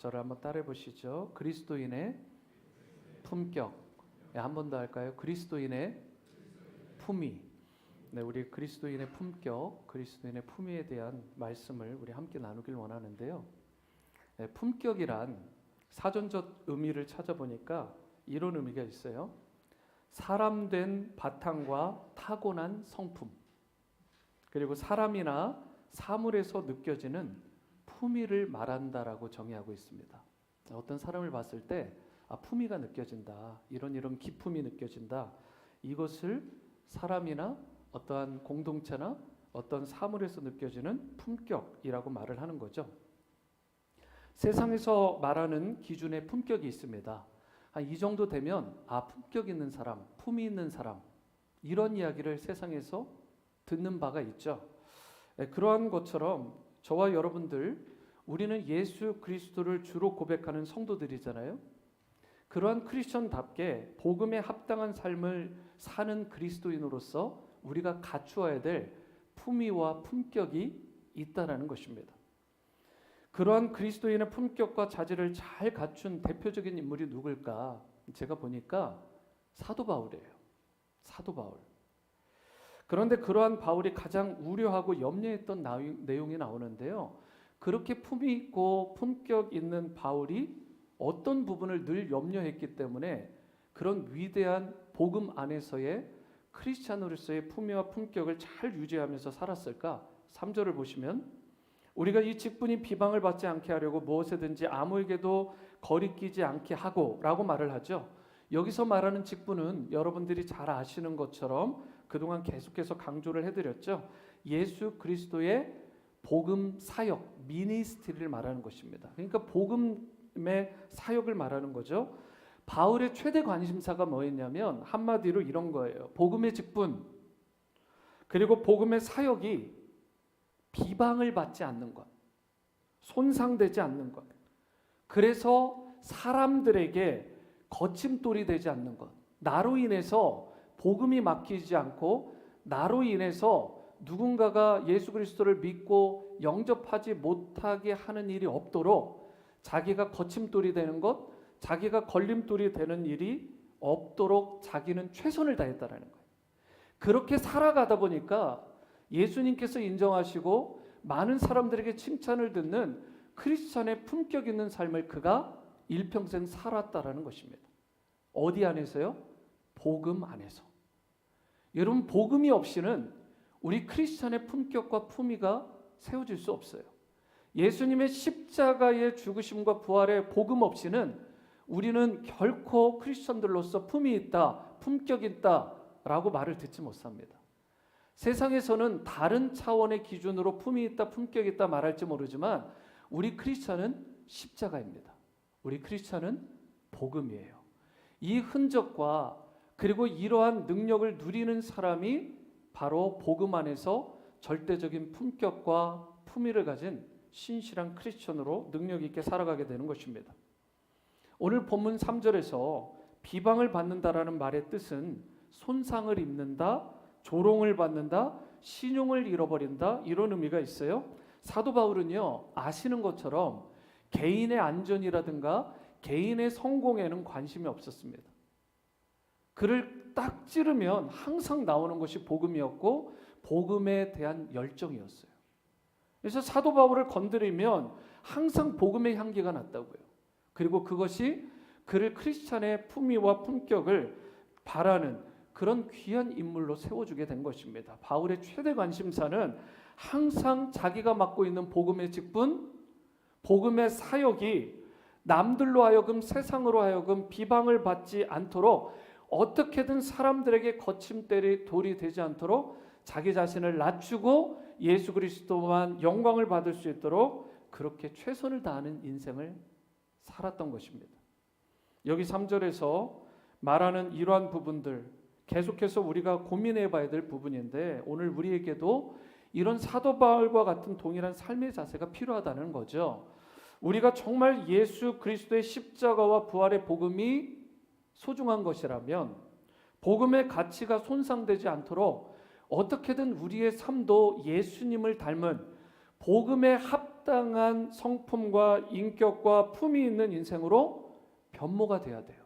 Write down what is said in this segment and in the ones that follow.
저를 한번 따라해 보시죠. 그리스도인의 품격. 네, 한 번 더 할까요? 그리스도인의 품위. 네, 우리 그리스도인의 품격, 그리스도인의 품위에 대한 말씀을 우리 함께 나누길 원하는데요. 네, 품격이란 사전적 의미를 찾아보니까 이런 의미가 있어요. 사람된 바탕과 타고난 성품, 그리고 사람이나 사물에서 느껴지는 품위를 말한다라고 정의하고 있습니다. 어떤 사람을 봤을 때 품위가 느껴진다, 이런 기품이 느껴진다, 이것을 사람이나 어떠한 공동체나 어떤 사물에서 느껴지는 품격이라고 말을 하는 거죠. 세상에서 말하는 기준의 품격이 있습니다. 이 정도 되면 품격 있는 사람, 품위 있는 사람, 이런 이야기를 세상에서 듣는 바가 있죠. 그러한 것처럼 저와 여러분들, 우리는 예수 그리스도를 주로 고백하는 성도들이잖아요. 그러한 크리스천답게 복음에 합당한 삶을 사는 그리스도인으로서 우리가 갖추어야 될 품위와 품격이 있다라는 것입니다. 그러한 그리스도인의 품격과 자질을 잘 갖춘 대표적인 인물이 누굴까? 제가 보니까 사도 바울이에요. 사도 바울. 그런데 그러한 바울이 가장 우려하고 염려했던 내용이 나오는데요. 그렇게 품위 있고 품격 있는 바울이 어떤 부분을 늘 염려했기 때문에 그런 위대한 복음 안에서의 크리스찬으로서의 품위와 품격을 잘 유지하면서 살았을까? 3절을 보시면 우리가 이 직분이 비방을 받지 않게 하려고 무엇이든지 아무에게도 거리끼지 않게 하고 라고 말을 하죠. 여기서 말하는 직분은 여러분들이 잘 아시는 것처럼 그동안 계속해서 강조를 해드렸죠. 예수 그리스도의 복음 사역, 미니스트리를 말하는 것입니다. 그러니까 복음의 사역을 말하는 거죠. 바울의 최대 관심사가 뭐였냐면 한마디로 이런 거예요. 복음의 직분, 그리고 복음의 사역이 비방을 받지 않는 것, 손상되지 않는 것, 그래서 사람들에게 거침돌이 되지 않는 것, 나로 인해서 복음이 막히지 않고 나로 인해서 누군가가 예수 그리스도를 믿고 영접하지 못하게 하는 일이 없도록 자기가 거침돌이 되는 것, 자기가 걸림돌이 되는 일이 없도록 자기는 최선을 다했다라는 거예요. 그렇게 살아가다 보니까 예수님께서 인정하시고 많은 사람들에게 칭찬을 듣는 크리스천의 품격 있는 삶을 그가 일평생 살았다라는 것입니다. 어디 안에서요? 복음 안에서. 여러분, 복음이 없이는 우리 크리스천의 품격과 품위가 세워질 수 없어요. 예수님의 십자가의 죽으심과 부활의 복음 없이는 우리는 결코 크리스천들로서 품위 있다, 품격 있다라고 말을 듣지 못합니다. 세상에서는 다른 차원의 기준으로 품위 있다, 품격 있다 말할지 모르지만 우리 크리스천은 십자가입니다. 우리 크리스천은 복음이에요. 이 흔적과 그리고 이러한 능력을 누리는 사람이 바로 복음 안에서 절대적인 품격과 품위를 가진 신실한 크리스천으로 능력 있게 살아가게 되는 것입니다. 오늘 본문 3절에서 비방을 받는다라는 말의 뜻은 손상을 입는다, 조롱을 받는다, 신용을 잃어버린다, 이런 의미가 있어요. 사도 바울은요, 아시는 것처럼 개인의 안전이라든가 개인의 성공에는 관심이 없었습니다. 그를 딱 찌르면 항상 나오는 것이 복음이었고 복음에 대한 열정이었어요. 그래서 사도 바울을 건드리면 항상 복음의 향기가 났다고요. 그리고 그것이 그를 크리스찬의 품위와 품격을 바라는 그런 귀한 인물로 세워주게 된 것입니다. 바울의 최대 관심사는 항상 자기가 맡고 있는 복음의 직분, 복음의 사역이 남들로 하여금 세상으로 하여금 비방을 받지 않도록 어떻게든 사람들에게 거침돌이 되지 않도록 자기 자신을 낮추고 예수 그리스도만 영광을 받을 수 있도록 그렇게 최선을 다하는 인생을 살았던 것입니다. 여기 3절에서 말하는 이러한 부분들 계속해서 우리가 고민해 봐야 될 부분인데 오늘 우리에게도 이런 사도 바울과 같은 동일한 삶의 자세가 필요하다는 거죠. 우리가 정말 예수 그리스도의 십자가와 부활의 복음이 소중한 것이라면 복음의 가치가 손상되지 않도록 어떻게든 우리의 삶도 예수님을 닮은 복음에 합당한 성품과 인격과 품이 있는 인생으로 변모가 돼야 돼요.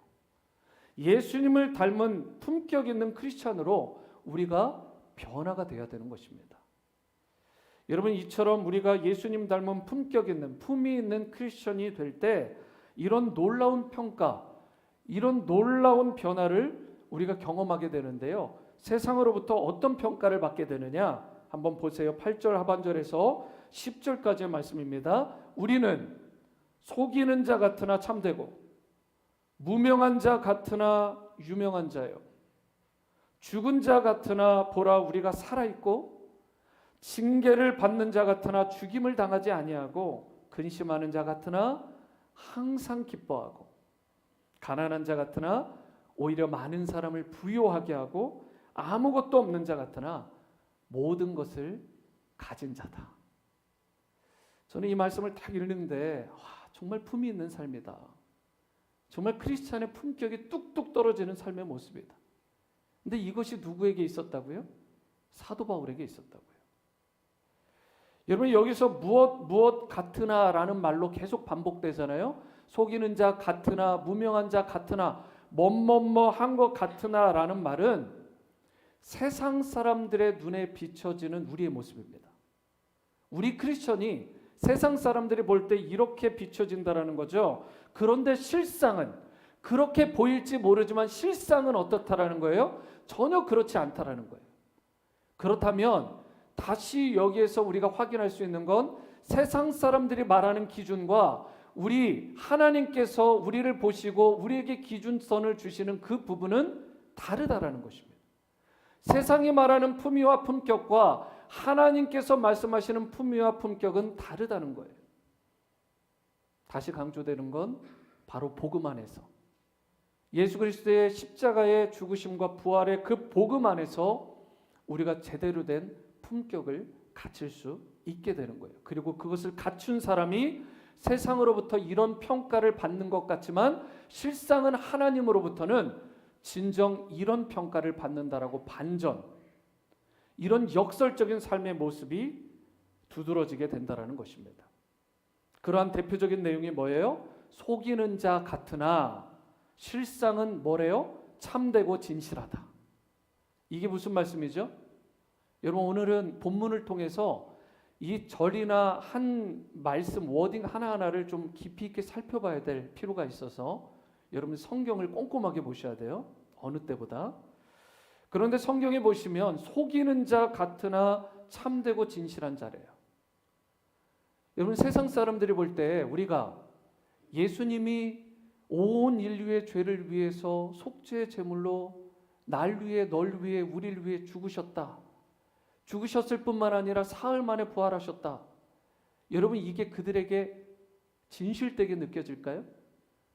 예수님을 닮은 품격 있는 크리스찬으로 우리가 변화가 돼야 되는 것입니다. 여러분, 이처럼 우리가 예수님 닮은 품격 있는 품이 있는 크리스찬이 될 때 이런 놀라운 평가, 이런 놀라운 변화를 우리가 경험하게 되는데요. 세상으로부터 어떤 평가를 받게 되느냐? 한번 보세요. 8절 하반절에서 10절까지의 말씀입니다. 우리는 속이는 자 같으나 참되고 무명한 자 같으나 유명한 자요. 죽은 자 같으나 보라 우리가 살아있고 징계를 받는 자 같으나 죽임을 당하지 아니하고 근심하는 자 같으나 항상 기뻐하고 가난한 자 같으나 오히려 많은 사람을 부요하게 하고 아무것도 없는 자 같으나 모든 것을 가진 자다. 저는 이 말씀을 딱 읽는데 정말 품이 있는 삶이다. 정말 크리스찬의 품격이 뚝뚝 떨어지는 삶의 모습이다. 근데 이것이 누구에게 있었다고요? 사도 바울에게 있었다고요. 여러분, 여기서 무엇 같으나 라는 말로 계속 반복되잖아요. 속이는 자 같으나 무명한 자 같으나 한 것 같으나 라는 말은 세상 사람들의 눈에 비춰지는 우리의 모습입니다. 우리 크리스천이 세상 사람들이 볼 때 이렇게 비춰진다라는 거죠. 그런데 실상은 그렇게 보일지 모르지만 실상은 어떻다라는 거예요? 전혀 그렇지 않다라는 거예요. 그렇다면 다시 여기에서 우리가 확인할 수 있는 건 세상 사람들이 말하는 기준과 우리 하나님께서 우리를 보시고 우리에게 기준선을 주시는 그 부분은 다르다라는 것입니다. 세상이 말하는 품위와 품격과 하나님께서 말씀하시는 품위와 품격은 다르다는 거예요. 다시 강조되는 건 바로 복음 안에서 예수 그리스도의 십자가의 죽으심과 부활의 그 복음 안에서 우리가 제대로 된 품격을 갖출 수 있게 되는 거예요. 그리고 그것을 갖춘 사람이 세상으로부터 이런 평가를 받는 것 같지만 실상은 하나님으로부터는 진정 이런 평가를 받는다라고 반전, 이런 역설적인 삶의 모습이 두드러지게 된다라는 것입니다. 그러한 대표적인 내용이 뭐예요? 속이는 자 같으나 실상은 뭐래요? 참되고 진실하다. 이게 무슨 말씀이죠? 여러분, 오늘은 본문을 통해서 이 절이나 한 말씀 워딩 하나하나를 좀 깊이 있게 살펴봐야 될 필요가 있어서 여러분 성경을 꼼꼼하게 보셔야 돼요. 어느 때보다. 그런데 성경에 보시면 속이는 자 같으나 참되고 진실한 자래요. 여러분, 세상 사람들이 볼 때 우리가 예수님이 온 인류의 죄를 위해서 속죄의 제물로 날 위해 널 위해 우리를 위해 죽으셨을 뿐만 아니라 사흘 만에 부활하셨다. 여러분, 이게 그들에게 진실되게 느껴질까요?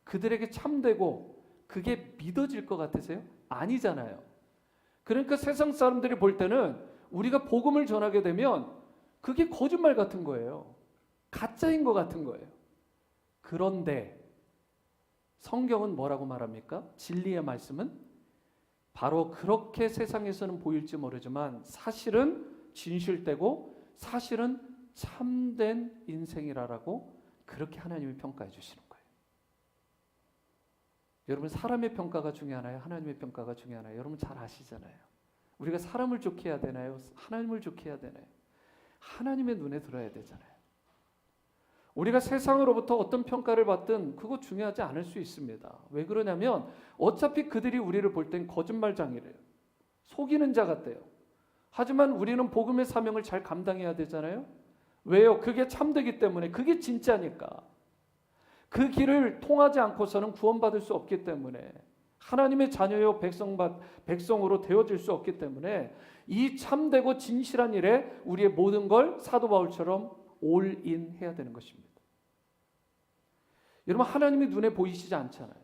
그들에게 참되고 그게 믿어질 것 같으세요? 아니잖아요. 그러니까 세상 사람들이 볼 때는 우리가 복음을 전하게 되면 그게 거짓말 같은 거예요. 가짜인 것 같은 거예요. 그런데 성경은 뭐라고 말합니까? 진리의 말씀은 바로 그렇게 세상에서는 보일지 모르지만 사실은 진실되고 사실은 참된 인생이라고 그렇게 하나님이 평가해 주시는 거예요. 여러분, 사람의 평가가 중요하나요? 하나님의 평가가 중요하나요? 여러분 잘 아시잖아요. 우리가 사람을 좋게 해야 되나요? 하나님을 좋게 해야 되나요? 하나님의 눈에 들어야 되잖아요. 우리가 세상으로부터 어떤 평가를 받든 그거 중요하지 않을 수 있습니다. 왜 그러냐면 어차피 그들이 우리를 볼 땐 거짓말장이래요. 속이는 자 같대요. 하지만 우리는 복음의 사명을 잘 감당해야 되잖아요. 왜요? 그게 참되기 때문에, 그게 진짜니까. 그 길을 통하지 않고서는 구원받을 수 없기 때문에, 하나님의 자녀요 백성으로 되어질 수 없기 때문에 이 참되고 진실한 일에 우리의 모든 걸 사도 바울처럼 올인 해야 되는 것입니다. 여러분, 하나님이 눈에 보이시지 않잖아요.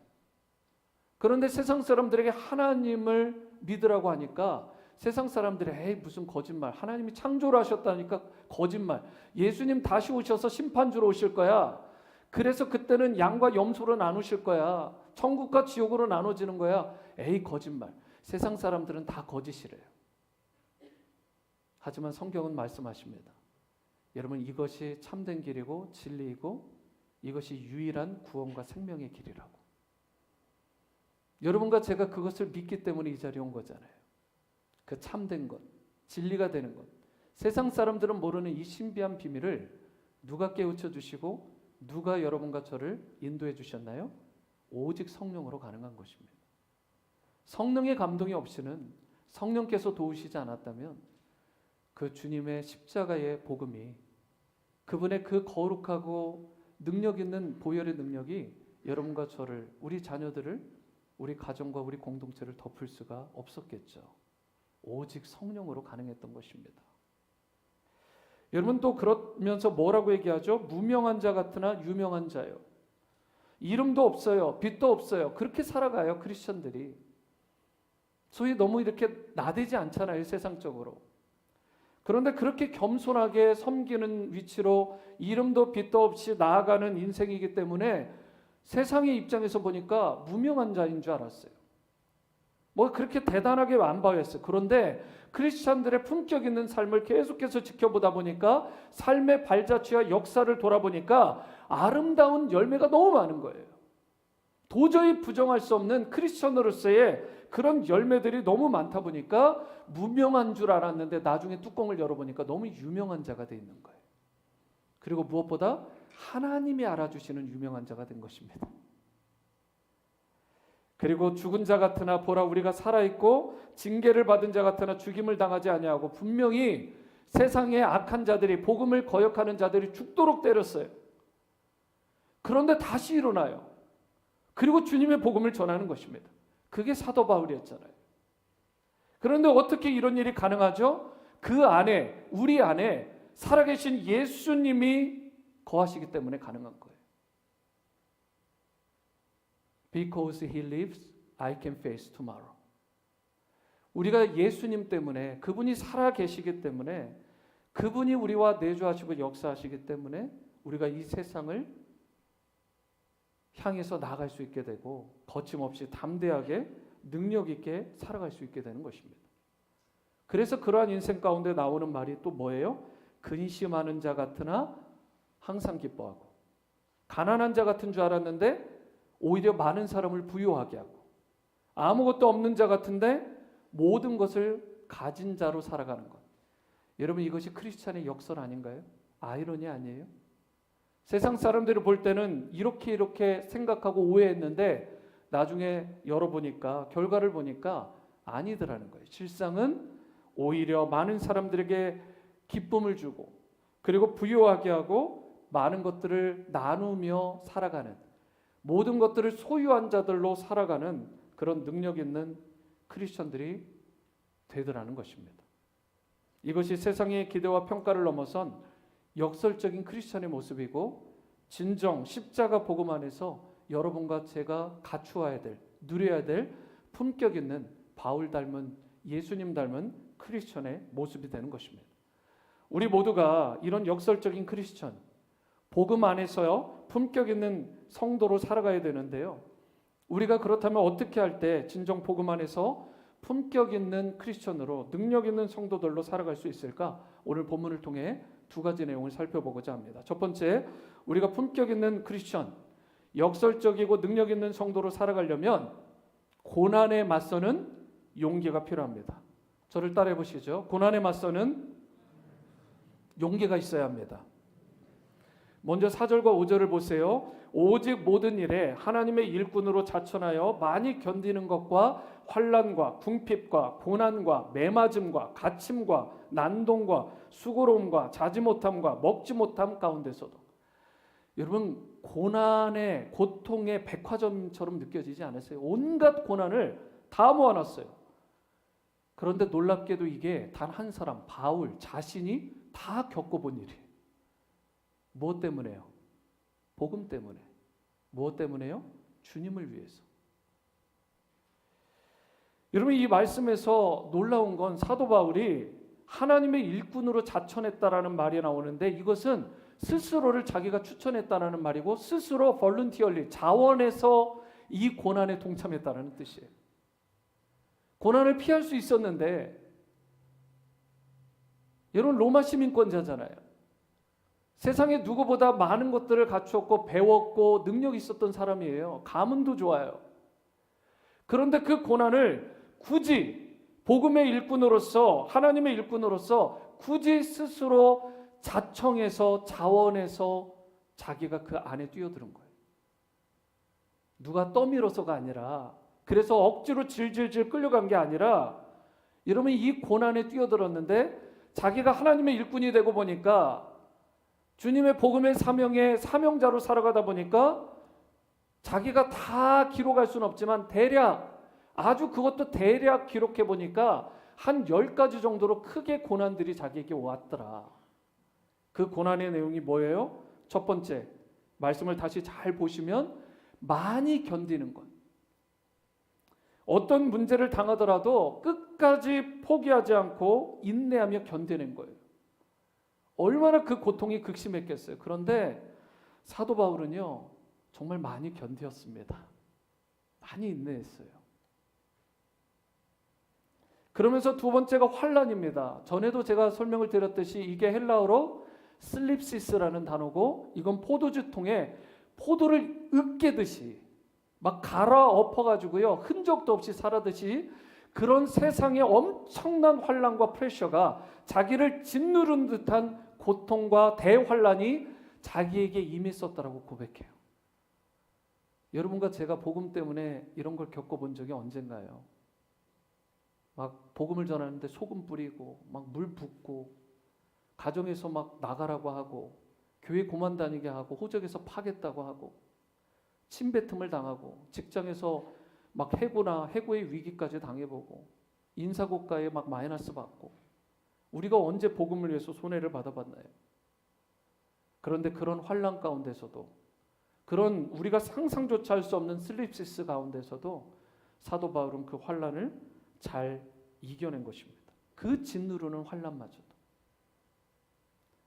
그런데 세상 사람들에게 하나님을 믿으라고 하니까 세상 사람들이 에이 무슨 거짓말, 하나님이 창조를 하셨다니까 거짓말, 예수님 다시 오셔서 심판주로 오실 거야, 그래서 그때는 양과 염소로 나누실 거야, 천국과 지옥으로 나눠지는 거야, 에이 거짓말. 세상 사람들은 다 거짓이래요. 하지만 성경은 말씀하십니다. 여러분, 이것이 참된 길이고 진리이고 이것이 유일한 구원과 생명의 길이라고. 여러분과 제가 그것을 믿기 때문에 이 자리에 온 거잖아요. 그 참된 것, 진리가 되는 것. 세상 사람들은 모르는 이 신비한 비밀을 누가 깨우쳐 주시고 누가 여러분과 저를 인도해 주셨나요? 오직 성령으로 가능한 것입니다. 성령의 감동이 없이는, 성령께서 도우시지 않았다면 그 주님의 십자가의 복음이, 그분의 그 거룩하고 능력 있는 보혈의 능력이 여러분과 저를, 우리 자녀들을, 우리 가정과 우리 공동체를 덮을 수가 없었겠죠. 오직 성령으로 가능했던 것입니다. 여러분, 또 그러면서 뭐라고 얘기하죠? 무명한 자 같으나 유명한 자요. 이름도 없어요. 빛도 없어요. 그렇게 살아가요, 크리스천들이. 소위 너무 이렇게 나대지 않잖아요, 세상적으로. 그런데 그렇게 겸손하게 섬기는 위치로 이름도 빛도 없이 나아가는 인생이기 때문에 세상의 입장에서 보니까 무명한 자인 줄 알았어요. 뭐 그렇게 대단하게 안 봐였어요. 그런데 크리스찬들의 품격 있는 삶을 계속해서 지켜보다 보니까, 삶의 발자취와 역사를 돌아보니까 아름다운 열매가 너무 많은 거예요. 도저히 부정할 수 없는 크리스천으로서의 그런 열매들이 너무 많다 보니까 무명한 줄 알았는데 나중에 뚜껑을 열어보니까 너무 유명한 자가 돼 있는 거예요. 그리고 무엇보다 하나님이 알아주시는 유명한 자가 된 것입니다. 그리고 죽은 자 같으나 보라, 우리가 살아있고 징계를 받은 자 같으나 죽임을 당하지 아니하고, 분명히 세상의 악한 자들이, 복음을 거역하는 자들이 죽도록 때렸어요. 그런데 다시 일어나요. 그리고 주님의 복음을 전하는 것입니다. 그게 사도 바울이었잖아요. 그런데 어떻게 이런 일이 가능하죠? 그 안에, 우리 안에 살아계신 예수님이 거하시기 때문에 가능한 거예요. Because he lives, I can face tomorrow. 우리가 예수님 때문에, 그분이 살아계시기 때문에, 그분이 우리와 내주하시고 역사하시기 때문에 우리가 이 세상을 향해서 나아갈 수 있게 되고, 거침없이 담대하게 능력 있게 살아갈 수 있게 되는 것입니다. 그래서 그러한 인생 가운데 나오는 말이 또 뭐예요? 근심하는 자 같으나 항상 기뻐하고, 가난한 자 같은 줄 알았는데 오히려 많은 사람을 부유하게 하고, 아무것도 없는 자 같은데 모든 것을 가진 자로 살아가는 것. 여러분, 이것이 크리스찬의 역설 아닌가요? 아이러니 아니에요? 세상 사람들이 볼 때는 이렇게 생각하고 오해했는데 나중에 열어보니까, 결과를 보니까 아니더라는 거예요. 실상은 오히려 많은 사람들에게 기쁨을 주고, 그리고 부유하게 하고, 많은 것들을 나누며 살아가는, 모든 것들을 소유한 자들로 살아가는 그런 능력 있는 크리스천들이 되더라는 것입니다. 이것이 세상의 기대와 평가를 넘어선 역설적인 크리스천의 모습이고, 진정 십자가 복음 안에서 여러분과 제가 갖추어야 될, 누려야 될 품격 있는 바울 닮은, 예수님 닮은 크리스천의 모습이 되는 것입니다. 우리 모두가 이런 역설적인 크리스천, 복음 안에서요 품격 있는 성도로 살아가야 되는데요. 우리가 그렇다면 어떻게 할 때 진정 복음 안에서 품격 있는 크리스천으로, 능력 있는 성도들로 살아갈 수 있을까? 오늘 본문을 통해 두 가지 내용을 살펴보고자 합니다. 첫 번째, 우리가 품격 있는 크리스천, 역설적이고 능력 있는 성도로 살아가려면 고난에 맞서는 용기가 필요합니다. 저를 따라해 보시죠. 고난에 맞서는 용기가 있어야 합니다. 먼저 4절과 5절을 보세요. 오직 모든 일에 하나님의 일꾼으로 자천하여 많이 견디는 것과 환난과 궁핍과 고난과 매맞음과 갇힘과 난동과 수고로움과 자지 못함과 먹지 못함 가운데서도, 여러분, 고난의 고통의 백화점처럼 느껴지지 않았어요? 온갖 고난을 다 모아놨어요. 그런데 놀랍게도 이게 단 한 사람, 바울 자신이 다 겪어본 일이에요. 무엇 때문에요? 복음 때문에. 무엇 때문에요? 주님을 위해서. 여러분, 이 말씀에서 놀라운 건 사도 바울이 하나님의 일꾼으로 자천했다라는 말이 나오는데, 이것은 스스로를 자기가 추천했다라는 말이고, 스스로 voluntarily, 자원해서 이 고난에 동참했다라는 뜻이에요. 고난을 피할 수 있었는데, 여러분, 로마 시민권자잖아요. 세상에 누구보다 많은 것들을 갖추었고 배웠고 능력이 있었던 사람이에요. 가문도 좋아요. 그런데 그 고난을 굳이 복음의 일꾼으로서, 하나님의 일꾼으로서 굳이 스스로 자청해서 자원해서 자기가 그 안에 뛰어드는 거예요. 누가 떠밀어서가 아니라, 그래서 억지로 질질질 끌려간 게 아니라, 여러분 이 고난에 뛰어들었는데 자기가 하나님의 일꾼이 되고 보니까, 주님의 복음의 사명의 사명자로 살아가다 보니까 자기가 다 기록할 수는 없지만 대략, 아주 그것도 대략 기록해 보니까 한 10가지 정도로 크게 고난들이 자기에게 왔더라. 그 고난의 내용이 뭐예요? 첫 번째, 말씀을 다시 잘 보시면 많이 견디는 것. 어떤 문제를 당하더라도 끝까지 포기하지 않고 인내하며 견디는 거예요. 얼마나 그 고통이 극심했겠어요. 그런데 사도 바울은요, 정말 많이 견디었습니다. 많이 인내했어요. 그러면서 두 번째가 환난입니다. 전에도 제가 설명을 드렸듯이 이게 헬라어로 슬립시스라는 단어고, 이건 포도주 통에 포도를 으깨듯이 막 갈아 엎어가지고요, 흔적도 없이 살아듯이 그런 세상의 엄청난 환난과 프레셔가 자기를 짓누른 듯한 고통과 대환난이 자기에게 임했었다라고 고백해요. 여러분과 제가 복음 때문에 이런 걸 겪어본 적이 언젠가요? 막 복음을 전하는데 소금 뿌리고 막 물 붓고 가정에서 막 나가라고 하고 교회 그만 다니게 하고 호적에서 파겠다고 하고 침뱉음을 당하고 직장에서 막 해고나 해고의 위기까지 당해보고 인사고과에 막 마이너스 받고, 우리가 언제 복음을 위해서 손해를 받아봤나요? 그런데 그런 환난 가운데서도, 그런 우리가 상상조차 할 수 없는 슬립시스 가운데서도 사도 바울은 그 환난을 잘 이겨낸 것입니다. 그 짓누르는 환난마저도.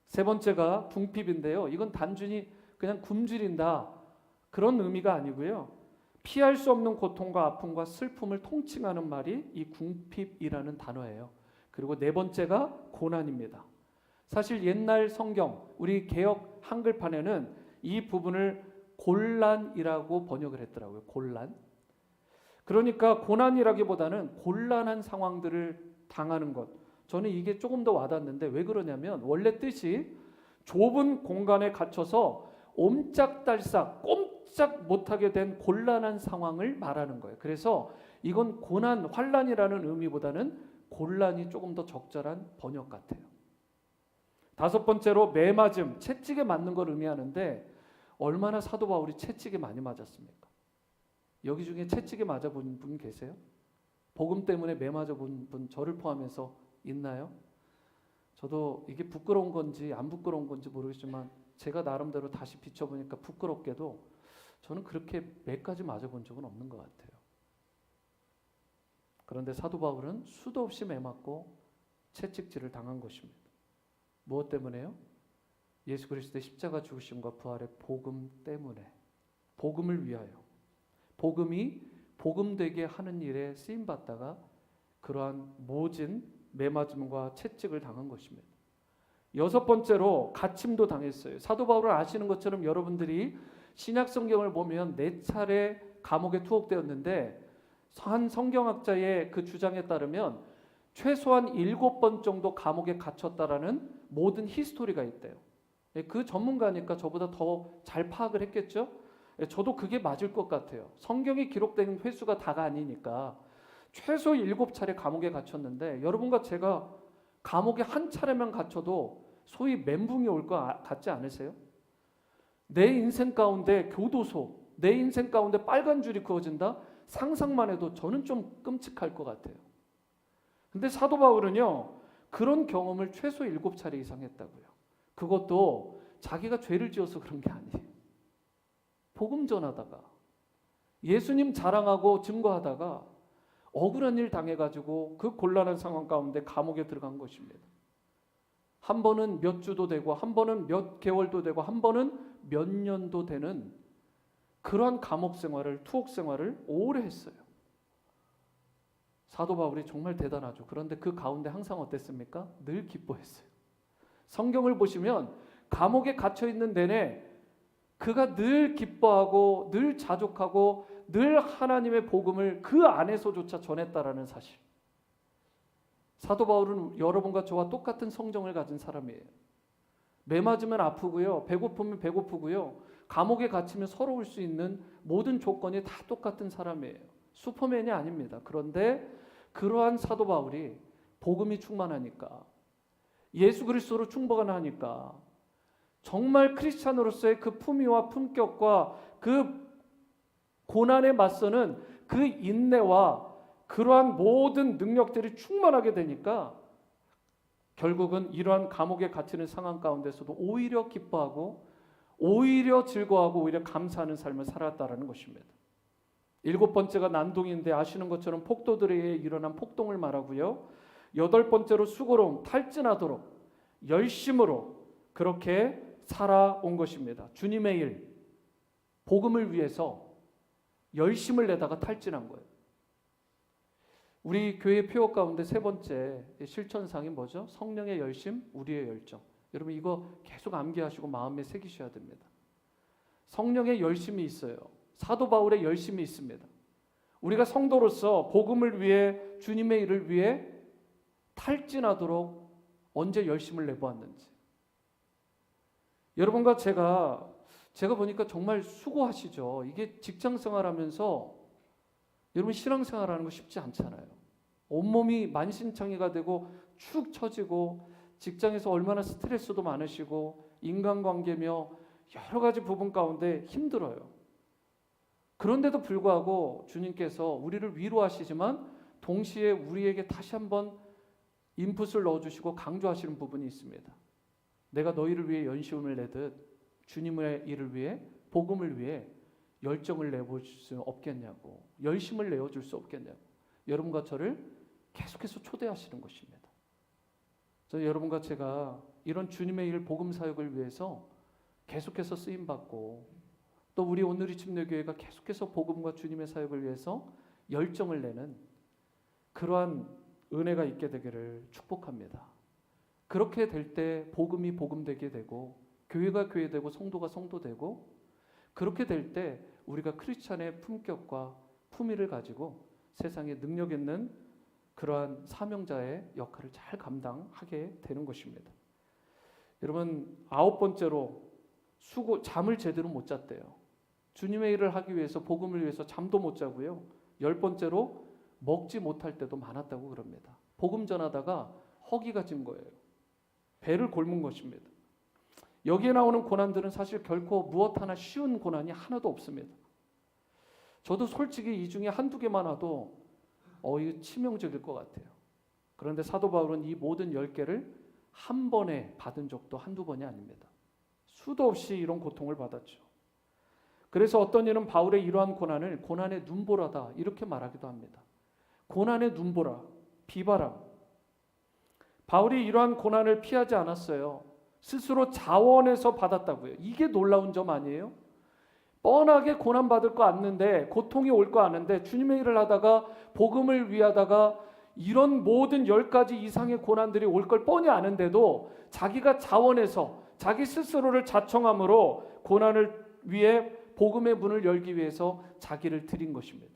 세 번째가 궁핍인데요, 이건 단순히 그냥 굶주린다 그런 의미가 아니고요, 피할 수 없는 고통과 아픔과 슬픔을 통칭하는 말이 이 궁핍이라는 단어예요. 그리고 네 번째가 고난입니다. 사실 옛날 성경, 우리 개역 한글판에는 이 부분을 곤란이라고 번역을 했더라고요. 곤란. 그러니까 고난이라기보다는 곤란한 상황들을 당하는 것. 저는 이게 조금 더 와닿는데, 왜 그러냐면 원래 뜻이 좁은 공간에 갇혀서 옴짝달싹 꼼짝 못하게 된 곤란한 상황을 말하는 거예요. 그래서 이건 고난, 환난이라는 의미보다는 곤란이 조금 더 적절한 번역 같아요. 다섯 번째로 매맞음, 채찍에 맞는 걸 의미하는데, 얼마나 사도 바울이 채찍에 많이 맞았습니까? 여기 중에 채찍에 맞아본 분 계세요? 복음 때문에 매 맞아본 분, 저를 포함해서 있나요? 저도 이게 부끄러운 건지 안 부끄러운 건지 모르겠지만 제가 나름대로 다시 비춰보니까 부끄럽게도 저는 그렇게 매까지 맞아본 적은 없는 것 같아요. 그런데 사도 바울은 수도 없이 매 맞고 채찍질을 당한 것입니다. 무엇 때문에요? 예수 그리스도의 십자가 죽으심과 부활의 복음 때문에, 복음을 위하여, 복음이 복음되게 하는 일에 쓰임받다가 그러한 모진 매맞음과 채찍을 당한 것입니다. 여섯 번째로 갇힘도 당했어요. 사도 바울을 아시는 것처럼 여러분들이 신약 성경을 보면 4차례 감옥에 투옥되었는데, 한 성경학자의 그 주장에 따르면 최소한 7번 정도 감옥에 갇혔다라는 모든 히스토리가 있대요. 그 전문가니까 저보다 더 잘 파악을 했겠죠? 저도 그게 맞을 것 같아요. 성경에 기록된 횟수가 다가 아니니까 최소 7차례 감옥에 갇혔는데, 여러분과 제가 감옥에 한 차례만 갇혀도 소위 멘붕이 올 것 같지 않으세요? 내 인생 가운데 교도소, 내 인생 가운데 빨간 줄이 그어진다? 상상만 해도 저는 좀 끔찍할 것 같아요. 근데 사도 바울은요, 그런 경험을 최소 7차례 이상 했다고요. 그것도 자기가 죄를 지어서 그런 게 아니에요. 복음 전하다가, 예수님 자랑하고 증거하다가 억울한 일 당해가지고 그 곤란한 상황 가운데 감옥에 들어간 것입니다. 한 번은 몇 주도 되고, 한 번은 몇 개월도 되고, 한 번은 몇 년도 되는 그런 감옥 생활을, 투옥 생활을 오래 했어요. 사도 바울이 정말 대단하죠. 그런데 그 가운데 항상 어땠습니까? 늘 기뻐했어요. 성경을 보시면 감옥에 갇혀 있는 내내 그가 늘 기뻐하고 늘 자족하고 늘 하나님의 복음을 그 안에서조차 전했다라는 사실. 사도 바울은 여러분과 저와 똑같은 성정을 가진 사람이에요. 매 맞으면 아프고요, 배고프면 배고프고요, 감옥에 갇히면 서러울 수 있는 모든 조건이 다 똑같은 사람이에요. 슈퍼맨이 아닙니다. 그런데 그러한 사도 바울이 복음이 충만하니까, 예수 그리스도로 충만하니까 정말 크리스찬으로서의 그 품위와 품격과 그 고난에 맞서는 그 인내와 그러한 모든 능력들이 충만하게 되니까 결국은 이러한 감옥에 갇히는 상황 가운데서도 오히려 기뻐하고 오히려 즐거워하고 오히려 감사하는 삶을 살았다라는 것입니다. 7번째가 난동인데 아시는 것처럼 폭도들에 의해 일어난 폭동을 말하고요. 8번째로 수고로움, 탈진하도록 열심으로 그렇게 살아온 것입니다. 주님의 일, 복음을 위해서 열심을 내다가 탈진한 거예요. 우리 교회 표어 가운데 3번째 실천상이 뭐죠? 성령의 열심, 우리의 열정. 여러분 이거 계속 암기하시고 마음에 새기셔야 됩니다. 성령의 열심이 있어요. 사도 바울의 열심이 있습니다. 우리가 성도로서 복음을 위해, 주님의 일을 위해 탈진하도록 언제 열심을 내보았는지. 여러분과 제가 보니까 정말 수고하시죠. 이게 직장 생활하면서 여러분 신앙생활하는 거 쉽지 않잖아요. 온몸이 만신창이가 되고 축 처지고 직장에서 얼마나 스트레스도 많으시고 인간관계며 여러 가지 부분 가운데 힘들어요. 그런데도 불구하고 주님께서 우리를 위로하시지만 동시에 우리에게 다시 한번 인풋을 넣어주시고 강조하시는 부분이 있습니다. 내가 너희를 위해 연시움을 내듯 주님의 일을 위해, 복음을 위해 열정을 내볼 수 없겠냐고, 열심을 내어줄 수 없겠냐고 여러분과 저를 계속해서 초대하시는 것입니다. 저는 여러분과 제가 이런 주님의 일, 복음 사역을 위해서 계속해서 쓰임받고 또 우리 오늘의 침례교회가 계속해서 복음과 주님의 사역을 위해서 열정을 내는 그러한 은혜가 있게 되기를 축복합니다. 그렇게 될 때 복음이 복음되게 되고 교회가 교회되고 성도가 성도되고 그렇게 될 때 우리가 크리스찬의 품격과 품위를 가지고 세상에 능력 있는 그러한 사명자의 역할을 잘 감당하게 되는 것입니다. 여러분 9번째로 잠을 제대로 못 잤대요. 주님의 일을 하기 위해서 복음을 위해서 잠도 못 자고요. 10번째로 먹지 못할 때도 많았다고 그럽니다. 복음 전하다가 허기가 진 거예요. 배를 곪은 것입니다. 여기에 나오는 고난들은 사실 결코 무엇 하나 쉬운 고난이 하나도 없습니다. 저도 솔직히 이 중에 한두 개만 와도 이거 치명적일 것 같아요. 그런데 사도 바울은 이 모든 10개를 한 번에 받은 적도 한두 번이 아닙니다. 수도 없이 이런 고통을 받았죠. 그래서 어떤 이는 바울의 이러한 고난을 고난의 눈보라다 이렇게 말하기도 합니다. 고난의 눈보라, 비바람. 바울이 이러한 고난을 피하지 않았어요. 스스로 자원해서 받았다고요. 이게 놀라운 점 아니에요? 뻔하게 고난받을 거 아는데, 고통이 올 거 아는데 주님의 일을 하다가 복음을 위하다가 이런 모든 10가지 이상의 고난들이 올 걸 뻔히 아는데도 자기가 자원해서 자기 스스로를 자청함으로 고난을 위해 복음의 문을 열기 위해서 자기를 드린 것입니다.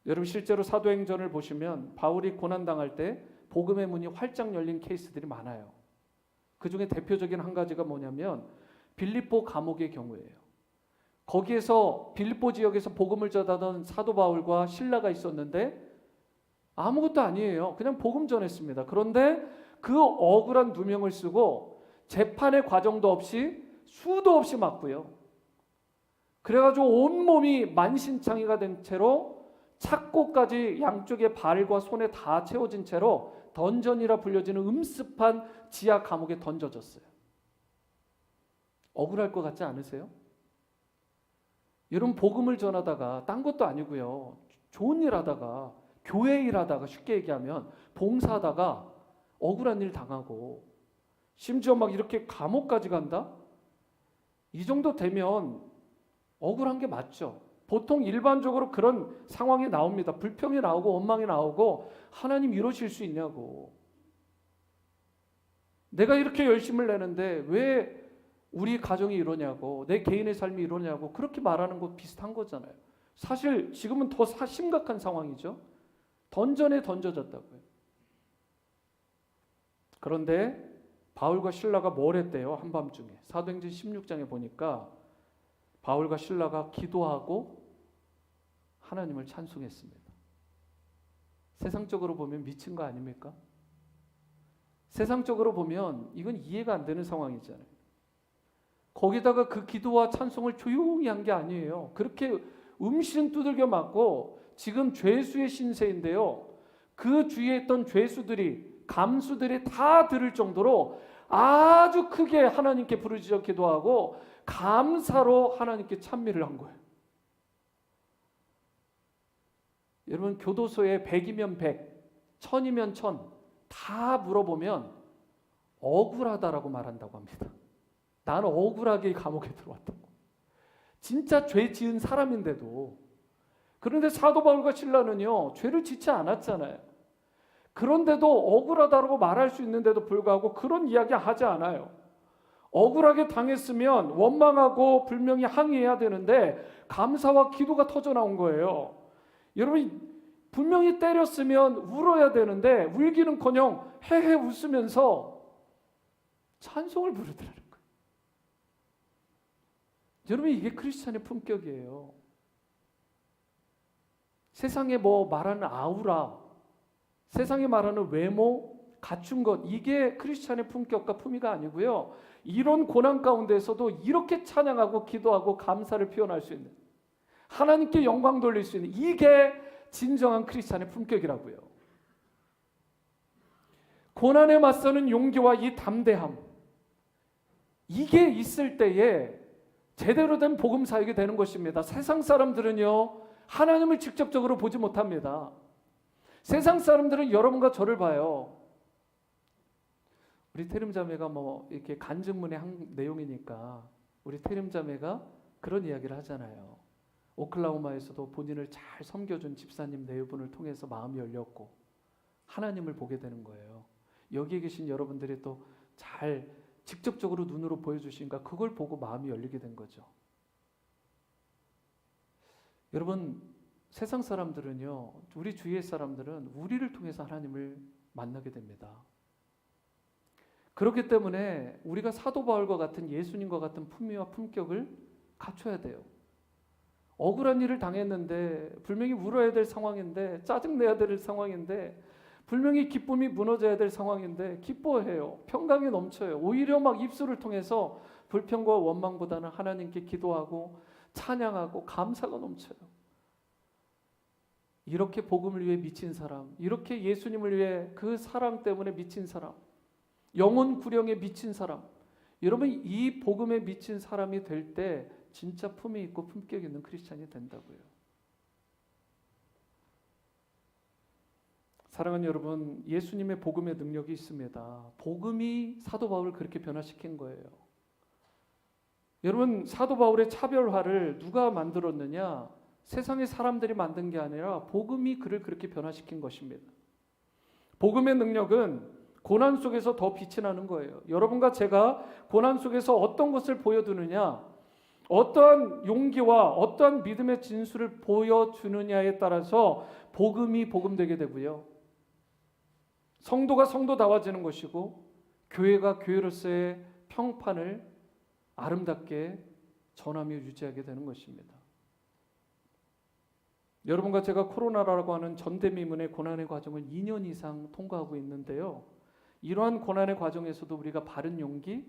여러분 실제로 사도행전을 보시면 바울이 고난당할 때 복음의 문이 활짝 열린 케이스들이 많아요. 그 중에 대표적인 한 가지가 뭐냐면 빌립보 감옥의 경우예요. 거기에서 빌립보 지역에서 복음을 전하던 사도 바울과 실라가 있었는데 아무것도 아니에요. 그냥 복음 전했습니다. 그런데 그 억울한 누명을 쓰고 재판의 과정도 없이 수도 없이 맞고요. 그래가지고 온몸이 만신창이가 된 채로 착고까지 양쪽에 발과 손에 다 채워진 채로 던전이라 불려지는 음습한 지하 감옥에 던져졌어요. 억울할 것 같지 않으세요? 여러분 복음을 전하다가 딴 것도 아니고요. 좋은 일 하다가 교회 일 하다가 쉽게 얘기하면 봉사하다가 억울한 일 당하고 심지어 막 이렇게 감옥까지 간다? 이 정도 되면 억울한 게 맞죠. 보통 일반적으로 그런 상황이 나옵니다. 불평이 나오고 원망이 나오고 하나님 이러실 수 있냐고. 내가 이렇게 열심을 내는데 왜 우리 가정이 이러냐고, 내 개인의 삶이 이러냐고 그렇게 말하는 거 비슷한 거잖아요. 사실 지금은 더 심각한 상황이죠. 던전에 던져졌다고요. 그런데 바울과 실라가 뭘 했대요? 한밤중에 사도행전 16장에 보니까 바울과 실라가 기도하고 하나님을 찬송했습니다. 세상적으로 보면 미친 거 아닙니까? 세상적으로 보면 이건 이해가 안 되는 상황이잖아요. 거기다가 그 기도와 찬송을 조용히 한 게 아니에요. 그렇게 음신 두들겨 맞고 지금 죄수의 신세인데요. 그 주위에 있던 죄수들이, 감수들이 다 들을 정도로 아주 크게 하나님께 부르짖어 기도하고 감사로 하나님께 찬미를 한 거예요. 여러분, 교도소에 100이면 100, 1000이면 1000 다 물어보면 억울하다라고 말한다고 합니다. 나는 억울하게 감옥에 들어왔다고. 진짜 죄 지은 사람인데도. 그런데 사도 바울과 실라는요, 죄를 짓지 않았잖아요. 그런데도 억울하다고 말할 수 있는데도 불구하고 그런 이야기 하지 않아요. 억울하게 당했으면 원망하고 분명히 항의해야 되는데 감사와 기도가 터져 나온 거예요. 여러분, 분명히 때렸으면 울어야 되는데 울기는커녕 헤헤 웃으면서 찬송을 부르더라는 거예요. 여러분, 이게 크리스찬의 품격이에요. 세상에 뭐 말하는 아우라, 세상에 말하는 외모, 갖춘 것, 이게 크리스찬의 품격과 품위가 아니고요. 이런 고난 가운데서도 이렇게 찬양하고 기도하고 감사를 표현할 수 있는, 하나님께 영광 돌릴 수 있는, 이게 진정한 크리스찬의 품격이라고요. 고난에 맞서는 용기와 이 담대함, 이게 있을 때에 제대로 된 복음 사역이 되는 것입니다. 세상 사람들은요, 하나님을 직접적으로 보지 못합니다. 세상 사람들은 여러분과 저를 봐요. 우리 태림자매가 뭐 이렇게 간증문의 한 내용이니까 우리 태림자매가 그런 이야기를 하잖아요. 오클라호마에서도 본인을 잘 섬겨준 집사님 네 분을 통해서 마음이 열렸고 하나님을 보게 되는 거예요. 여기에 계신 여러분들이 또 잘 직접적으로 눈으로 보여주시니까 그걸 보고 마음이 열리게 된 거죠. 여러분, 세상 사람들은요, 우리 주위의 사람들은 우리를 통해서 하나님을 만나게 됩니다. 그렇기 때문에 우리가 사도 바울과 같은, 예수님과 같은 품위와 품격을 갖춰야 돼요. 억울한 일을 당했는데, 분명히 울어야 될 상황인데, 짜증내야 될 상황인데, 분명히 기쁨이 무너져야 될 상황인데 기뻐해요. 평강이 넘쳐요. 오히려 막 입술을 통해서 불평과 원망보다는 하나님께 기도하고 찬양하고 감사가 넘쳐요. 이렇게 복음을 위해 미친 사람, 이렇게 예수님을 위해 그 사랑 때문에 미친 사람, 영혼 구령에 미친 사람, 여러분, 이 복음에 미친 사람이 될 때 진짜 품이 있고 품격 있는 크리스찬이 된다고요. 사랑하는 여러분, 예수님의 복음의 능력이 있습니다. 복음이 사도 바울을 그렇게 변화시킨 거예요. 여러분, 사도 바울의 차별화를 누가 만들었느냐? 세상의 사람들이 만든 게 아니라 복음이 그를 그렇게 변화시킨 것입니다. 복음의 능력은 고난 속에서 더 빛이 나는 거예요. 여러분과 제가 고난 속에서 어떤 것을 보여두느냐, 어떠한 용기와 어떠한 믿음의 진수를 보여주느냐에 따라서 복음이 복음되게 되고요. 성도가 성도다워지는 것이고 교회가 교회로서의 평판을 아름답게 전하며 유지하게 되는 것입니다. 여러분과 제가 코로나라고 하는 전대미문의 고난의 과정을 2년 이상 통과하고 있는데요. 이러한 고난의 과정에서도 우리가 바른 용기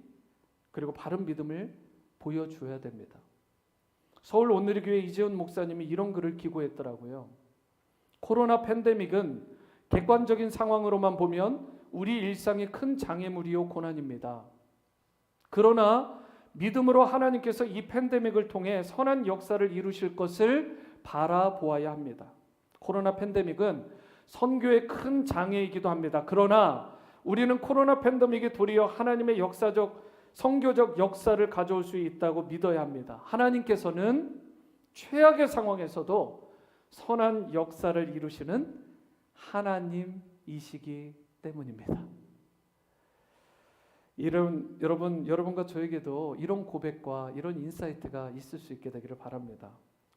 그리고 바른 믿음을 보여줘야 됩니다. 서울 온누리교회 이재훈 목사님이 이런 글을 기고했더라고요. 코로나 팬데믹은 객관적인 상황으로만 보면 우리 일상의 큰 장애물이요 고난입니다. 그러나 믿음으로 하나님께서 이 팬데믹을 통해 선한 역사를 이루실 것을 바라보아야 합니다. 코로나 팬데믹은 선교의 큰 장애이기도 합니다. 그러나 우리는 코로나 팬데믹이 도리어 하나님의 역사적, 선교적 역사를 가져올 수 있다고 믿어야 합니다. 하나님께서는 최악의 상황에서도 선한 역사를 이루시는 하나님이시기 때문입니다. 여러분과 저에게도 이런 고백과 이런 인사이트가 있을 수 있게 되기를 바랍니다.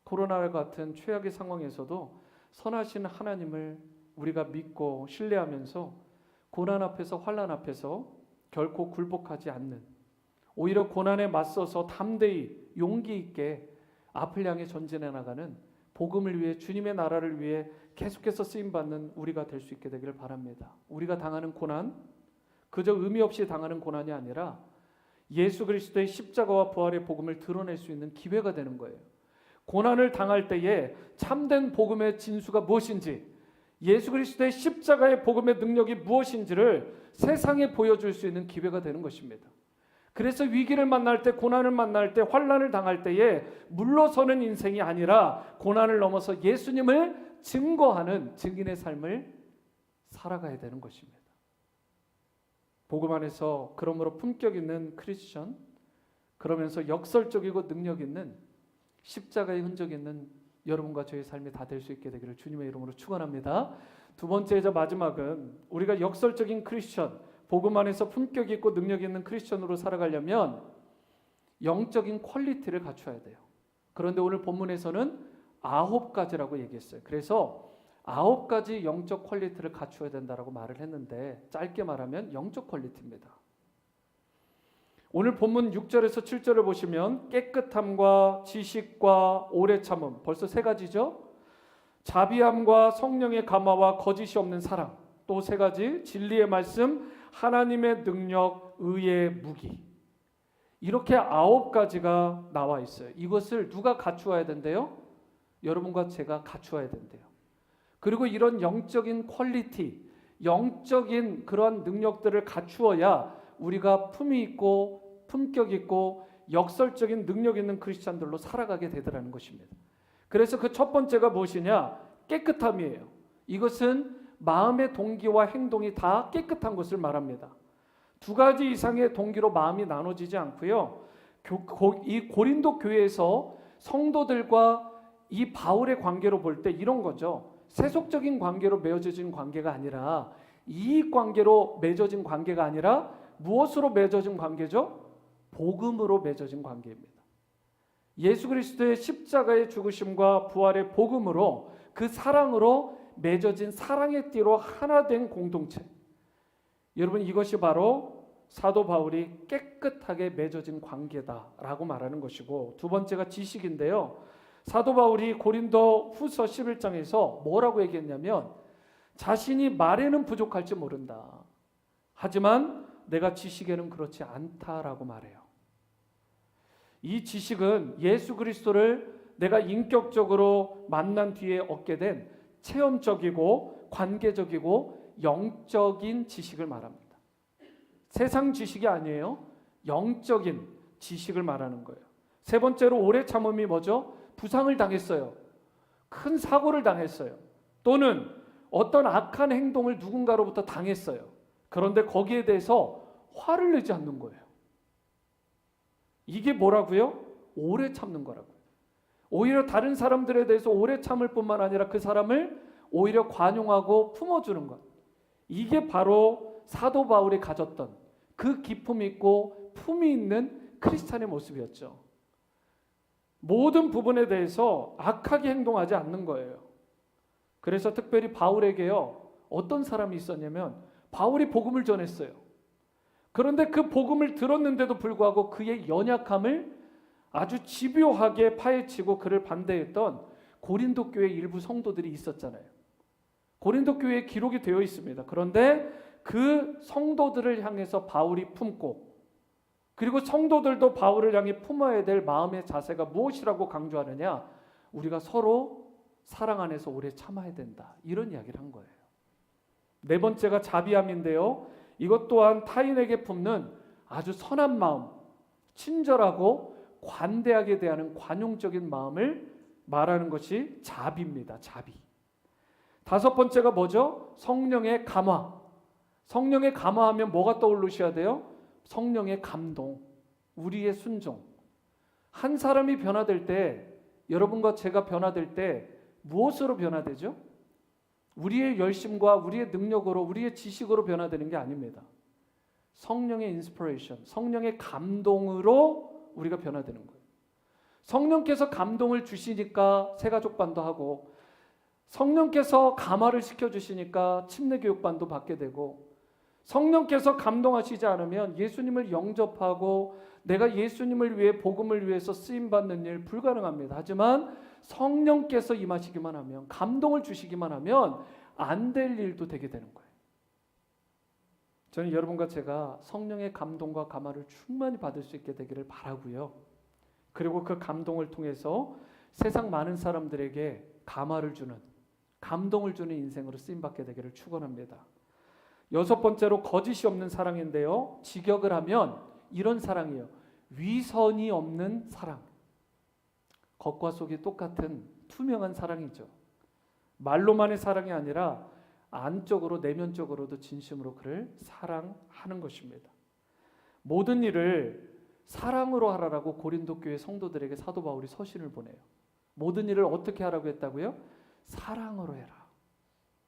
코로나 같은 최악의 상황에서도 선하신 하나님을 우리가 믿고 신뢰하면서 고난 앞에서 환난 앞에서 결코 굴복하지 않는, 오히려 고난에 맞서서 담대히 용기 있게 앞을 향해 전진해 나가는, 복음을 위해 주님의 나라를 위해 계속해서 쓰임받는 우리가 될 수 있게 되기를 바랍니다. 우리가 당하는 고난, 그저 의미 없이 당하는 고난이 아니라 예수 그리스도의 십자가와 부활의 복음을 드러낼 수 있는 기회가 되는 거예요. 고난을 당할 때에 참된 복음의 진수가 무엇인지, 예수 그리스도의 십자가의 복음의 능력이 무엇인지를 세상에 보여줄 수 있는 기회가 되는 것입니다. 그래서 위기를 만날 때, 고난을 만날 때, 환난을 당할 때에 물러서는 인생이 아니라 고난을 넘어서 예수님을 증거하는 증인의 삶을 살아가야 되는 것입니다. 복음 안에서 그러므로 품격 있는 크리스천, 그러면서 역설적이고 능력 있는 십자가의 흔적 있는 여러분과 저의 삶이 다 될 수 있게 되기를 주님의 이름으로 축원합니다. 두 번째이자 마지막은 우리가 역설적인 크리스천, 복음 안에서 품격 있고 능력 있는 크리스천으로 살아가려면 영적인 퀄리티를 갖춰야 돼요. 그런데 오늘 본문에서는 9가지라고 얘기했어요. 그래서 9가지 영적 퀄리티를 갖춰야 된다라고 말을 했는데, 짧게 말하면 영적 퀄리티입니다. 오늘 본문 6절에서 7절을 보시면 깨끗함과 지식과 오래 참음, 벌써 3가지죠. 자비함과 성령의 감화와 거짓이 없는 사랑, 또 3가지, 진리의 말씀, 하나님의 능력, 의의 무기. 이렇게 9가지가 나와 있어요. 이것을 누가 갖추어야 된대요? 여러분과 제가 갖추어야 된대요. 그리고 이런 영적인 퀄리티, 영적인 그러한 능력들을 갖추어야 우리가 품위 있고 품격 있고 역설적인 능력 있는 크리스찬들로 살아가게 되더라는 것입니다. 그래서 그 첫 번째가 무엇이냐? 깨끗함이에요. 이것은 마음의 동기와 행동이 다 깨끗한 것을 말합니다. 2가지 이상의 동기로 마음이 나눠지지 않고요. 이 고린도 교회에서 성도들과 이 바울의 관계로 볼 때 이런 거죠. 세속적인 관계로 맺어진 관계가 아니라, 이익 관계로 맺어진 관계가 아니라 무엇으로 맺어진 관계죠? 복음으로 맺어진 관계입니다. 예수 그리스도의 십자가의 죽으심과 부활의 복음으로, 그 사랑으로 맺어진 사랑의 띠로 하나 된 공동체. 여러분, 이것이 바로 사도 바울이 깨끗하게 맺어진 관계다라고 말하는 것이고, 두 번째가 지식인데요. 사도 바울이 고린도 후서 11장에서 뭐라고 얘기했냐면, 자신이 말에는 부족할지 모른다. 하지만 내가 지식에는 그렇지 않다라고 말해요. 이 지식은 예수 그리스도를 내가 인격적으로 만난 뒤에 얻게 된 체험적이고 관계적이고 영적인 지식을 말합니다. 세상 지식이 아니에요. 영적인 지식을 말하는 거예요. 세 번째로 오래 참음이 뭐죠? 부상을 당했어요. 큰 사고를 당했어요. 또는 어떤 악한 행동을 누군가로부터 당했어요. 그런데 거기에 대해서 화를 내지 않는 거예요. 이게 뭐라고요? 오래 참는 거라고요. 오히려 다른 사람들에 대해서 오래 참을 뿐만 아니라 그 사람을 오히려 관용하고 품어주는 것. 이게 바로 사도 바울이 가졌던 그 기품 있고 품이 있는 크리스찬의 모습이었죠. 모든 부분에 대해서 악하게 행동하지 않는 거예요. 그래서 특별히 바울에게요, 어떤 사람이 있었냐면 바울이 복음을 전했어요. 그런데 그 복음을 들었는데도 불구하고 그의 연약함을 아주 집요하게 파헤치고 그를 반대했던 고린도 교회 일부 성도들이 있었잖아요. 고린도 교회에 기록이 되어 있습니다. 그런데 그 성도들을 향해서 바울이 품고, 그리고 성도들도 바울을 향해 품어야 될 마음의 자세가 무엇이라고 강조하느냐? 우리가 서로 사랑 안에서 오래 참아야 된다. 이런 이야기를 한 거예요. 네 번째가 자비함인데요. 이것 또한 타인에게 품는 아주 선한 마음, 친절하고 관대하게 대하는 관용적인 마음을 말하는 것이 자비입니다. 자비. 다섯 번째가 뭐죠? 성령의 감화. 성령의 감화하면 뭐가 떠오르셔야 돼요? 성령의 감동, 우리의 순종. 한 사람이 변화될 때, 여러분과 제가 변화될 때 무엇으로 변화되죠? 우리의 열심과 우리의 능력으로, 우리의 지식으로 변화되는 게 아닙니다. 성령의 인스피레이션, 성령의 감동으로 우리가 변화되는 거예요. 성령께서 감동을 주시니까 새가족반도 하고, 성령께서 감화를 시켜주시니까 침례교육반도 받게 되고, 성령께서 감동하시지 않으면 예수님을 영접하고 내가 예수님을 위해 복음을 위해서 쓰임받는 일 불가능합니다. 하지만 성령께서 임하시기만 하면, 감동을 주시기만 하면 안 될 일도 되게 되는 거예요. 저는 여러분과 제가 성령의 감동과 감화를 충만히 받을 수 있게 되기를 바라고요. 그리고 그 감동을 통해서 세상 많은 사람들에게 감화를 주는, 감동을 주는 인생으로 쓰임받게 되기를 축원합니다. 여섯 번째로 거짓이 없는 사랑인데요, 직역을 하면 이런 사랑이에요. 위선이 없는 사랑. 겉과 속이 똑같은 투명한 사랑이죠. 말로만의 사랑이 아니라 안쪽으로, 내면적으로도 진심으로 그를 사랑하는 것입니다. 모든 일을 사랑으로 하라라고 고린도 교회 성도들에게 사도 바울이 서신을 보내요. 모든 일을 어떻게 하라고 했다고요? 사랑으로 해라.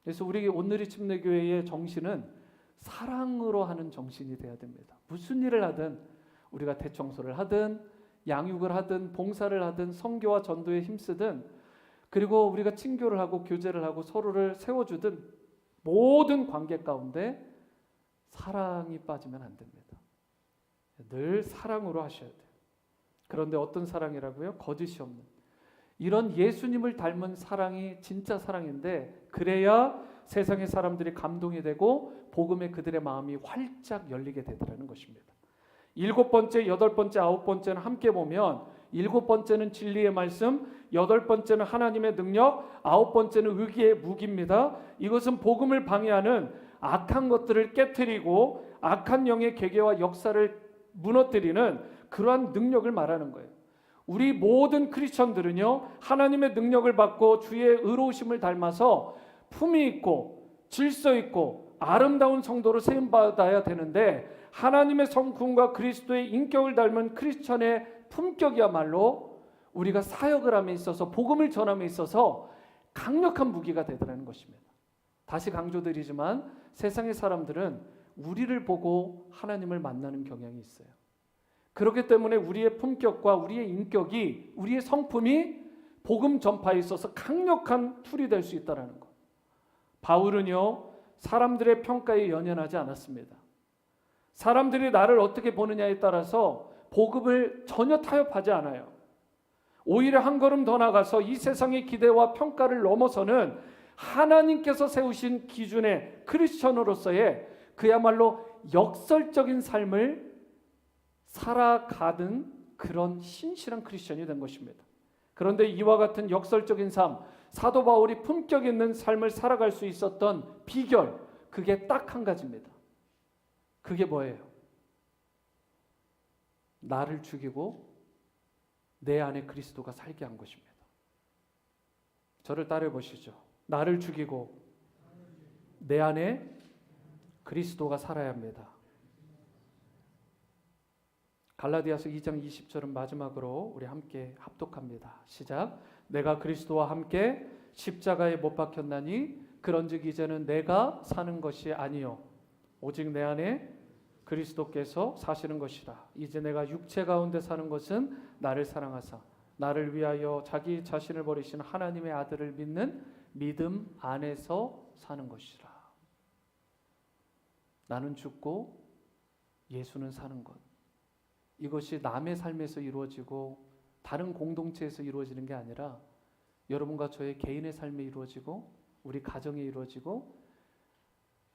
그래서 우리 온누리 침례교회의 정신은 사랑으로 하는 정신이 되어야 됩니다. 무슨 일을 하든, 우리가 대청소를 하든 양육을 하든 봉사를 하든 선교와 전도에 힘쓰든, 그리고 우리가 친교를 하고 교제를 하고 서로를 세워주든, 모든 관계 가운데 사랑이 빠지면 안 됩니다. 늘 사랑으로 하셔야 돼요. 그런데 어떤 사랑이라고요? 거짓이 없는. 이런 예수님을 닮은 사랑이 진짜 사랑인데, 그래야 세상의 사람들이 감동이 되고 복음에 그들의 마음이 활짝 열리게 되더라는 것입니다. 일곱 번째, 여덟 번째, 아홉 번째는 함께 보면, 일곱 번째는 진리의 말씀, 여덟 번째는 하나님의 능력, 아홉 번째는 의기의 무기입니다. 이것은 복음을 방해하는 악한 것들을 깨트리고 악한 영의 계계와 역사를 무너뜨리는 그러한 능력을 말하는 거예요. 우리 모든 크리스천들은요, 하나님의 능력을 받고 주의 의로우심을 닮아서 품위 있고 질서 있고 아름다운 성도로 세움받아야 되는데, 하나님의 성품과 그리스도의 인격을 닮은 크리스천의 품격이야말로 우리가 사역을 함에 있어서, 복음을 전함에 있어서 강력한 무기가 되더라는 것입니다. 다시 강조드리지만 세상의 사람들은 우리를 보고 하나님을 만나는 경향이 있어요. 그렇기 때문에 우리의 품격과 우리의 인격이, 우리의 성품이 복음 전파에 있어서 강력한 툴이 될 수 있다는 것. 바울은요, 사람들의 평가에 연연하지 않았습니다. 사람들이 나를 어떻게 보느냐에 따라서 복음을 전혀 타협하지 않아요. 오히려 한 걸음 더 나가서 이 세상의 기대와 평가를 넘어서는 하나님께서 세우신 기준의 크리스천으로서의 그야말로 역설적인 삶을 살아가는 그런 신실한 크리스천이 된 것입니다. 그런데 이와 같은 역설적인 삶, 사도 바울이 품격 있는 삶을 살아갈 수 있었던 비결, 그게 딱 한 가지입니다. 그게 뭐예요? 나를 죽이고 내 안에 그리스도가 살게 한 것입니다. 저를 따라해 보시죠. 나를 죽이고 내 안에 그리스도가 살아야 합니다. 갈라디아서 2장 20절은 마지막으로 우리 함께 합독합니다. 시작. 내가 그리스도와 함께 십자가에 못 박혔나니 그런즉 이제는 내가 사는 것이 아니요 오직 내 안에 그리스도께서 사시는 것이라. 이제 내가 육체 가운데 사는 것은 나를 사랑하사 나를 위하여 자기 자신을 버리신 하나님의 아들을 믿는 믿음 안에서 사는 것이라. 나는 죽고 예수는 사는 것. 이것이 남의 삶에서 이루어지고 다른 공동체에서 이루어지는 게 아니라 여러분과 저의 개인의 삶에 이루어지고 우리 가정에 이루어지고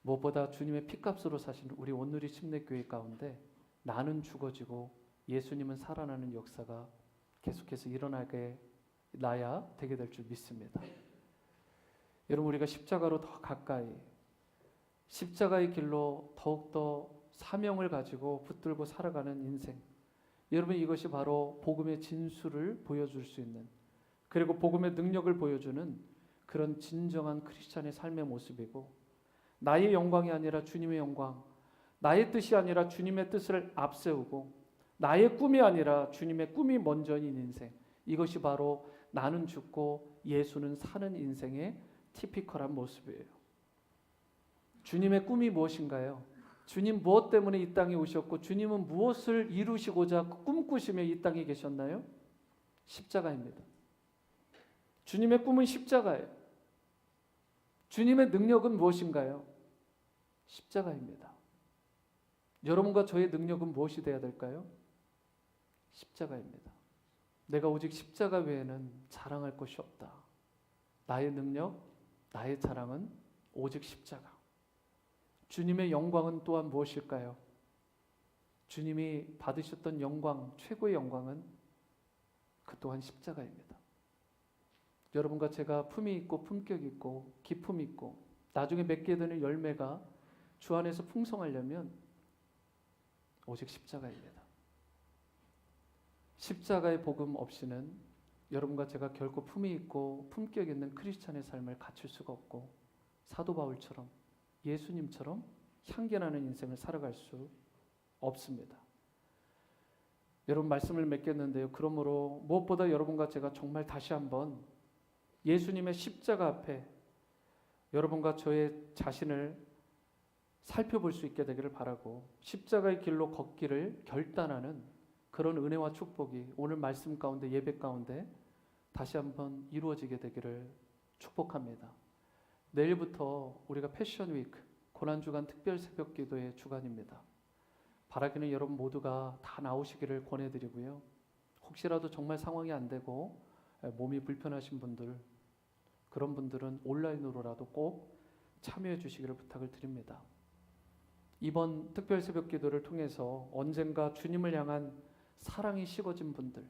무엇보다 주님의 피값으로 사신 우리 온누리 침례교회 가운데 나는 죽어지고 예수님은 살아나는 역사가 계속해서 일어나게 나야 되게 될 줄 믿습니다. 여러분, 우리가 십자가로 더 가까이, 십자가의 길로 더욱더 사명을 가지고 붙들고 살아가는 인생, 여러분, 이것이 바로 복음의 진수를 보여줄 수 있는, 그리고 복음의 능력을 보여주는 그런 진정한 크리스찬의 삶의 모습이고, 나의 영광이 아니라 주님의 영광, 나의 뜻이 아니라 주님의 뜻을 앞세우고 나의 꿈이 아니라 주님의 꿈이 먼저인 인생, 이것이 바로 나는 죽고 예수는 사는 인생의 티피컬한 모습이에요. 주님의 꿈이 무엇인가요? 주님 무엇 때문에 이 땅에 오셨고 주님은 무엇을 이루시고자 꿈꾸시며 이 땅에 계셨나요? 십자가입니다. 주님의 꿈은 십자가예요. 주님의 능력은 무엇인가요? 십자가입니다. 여러분과 저의 능력은 무엇이 되어야 될까요? 십자가입니다. 내가 오직 십자가 외에는 자랑할 것이 없다. 나의 능력, 나의 자랑은 오직 십자가. 주님의 영광은 또한 무엇일까요? 주님이 받으셨던 영광, 최고의 영광은 그 또한 십자가입니다. 여러분과 제가 품위 있고 품격 있고 기품 있고 나중에 맺게 되는 열매가 주 안에서 풍성하려면 오직 십자가입니다. 십자가의 복음 없이는 여러분과 제가 결코 품위 있고 품격 있는 크리스찬의 삶을 갖출 수가 없고 사도 바울처럼 예수님처럼 향기나는 인생을 살아갈 수 없습니다. 여러분 말씀을 맺겠는데요. 그러므로 무엇보다 여러분과 제가 정말 다시 한번 예수님의 십자가 앞에 여러분과 저의 자신을 살펴볼 수 있게 되기를 바라고 십자가의 길로 걷기를 결단하는 그런 은혜와 축복이 오늘 말씀 가운데 예배 가운데 다시 한번 이루어지게 되기를 축복합니다. 내일부터 우리가 패션 위크 고난주간 특별 새벽 기도의 주간입니다. 바라기는 여러분 모두가 다 나오시기를 권해드리고요. 혹시라도 정말 상황이 안 되고 몸이 불편하신 분들 그런 분들은 온라인으로라도 꼭 참여해 주시기를 부탁을 드립니다. 이번 특별 새벽 기도를 통해서 언젠가 주님을 향한 사랑이 식어진 분들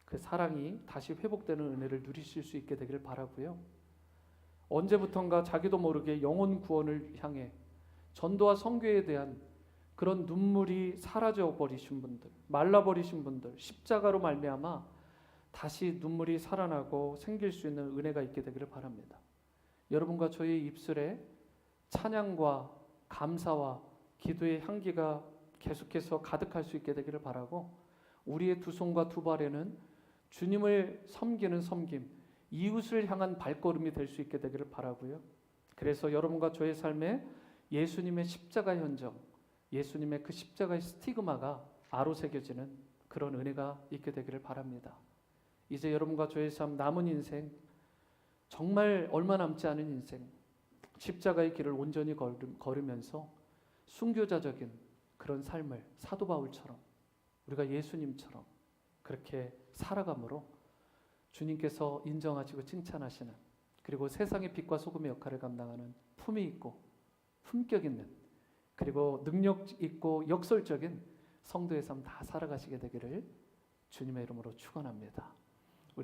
그 사랑이 다시 회복되는 은혜를 누리실 수 있게 되기를 바라고요. 언제부턴가 자기도 모르게 영혼 구원을 향해 전도와 선교에 대한 그런 눈물이 사라져 버리신 분들, 말라버리신 분들, 십자가로 말미암아 다시 눈물이 살아나고 생길 수 있는 은혜가 있게 되기를 바랍니다. 여러분과 저의 입술에 찬양과 감사와 기도의 향기가 계속해서 가득할 수 있게 되기를 바라고 우리의 두 손과 두 발에는 주님을 섬기는 섬김, 이웃을 향한 발걸음이 될 수 있게 되기를 바라고요. 그래서 여러분과 저의 삶에 예수님의 십자가 현정, 예수님의 그 십자가의 스티그마가 아로새겨지는 그런 은혜가 있게 되기를 바랍니다. 이제 여러분과 저의 삶 남은 인생 정말 얼마 남지 않은 인생 십자가의 길을 온전히 걸으면서 순교자적인 그런 삶을 사도 바울처럼 우리가 예수님처럼 그렇게 살아감으로 주님께서 인정하시고 칭찬하시는 그리고 세상의 빛과 소금의 역할을 감당하는 품위 있고 품격 있는 그리고 능력 있고 역설적인 성도의 삶 다 살아가시게 되기를 주님의 이름으로 축원합니다.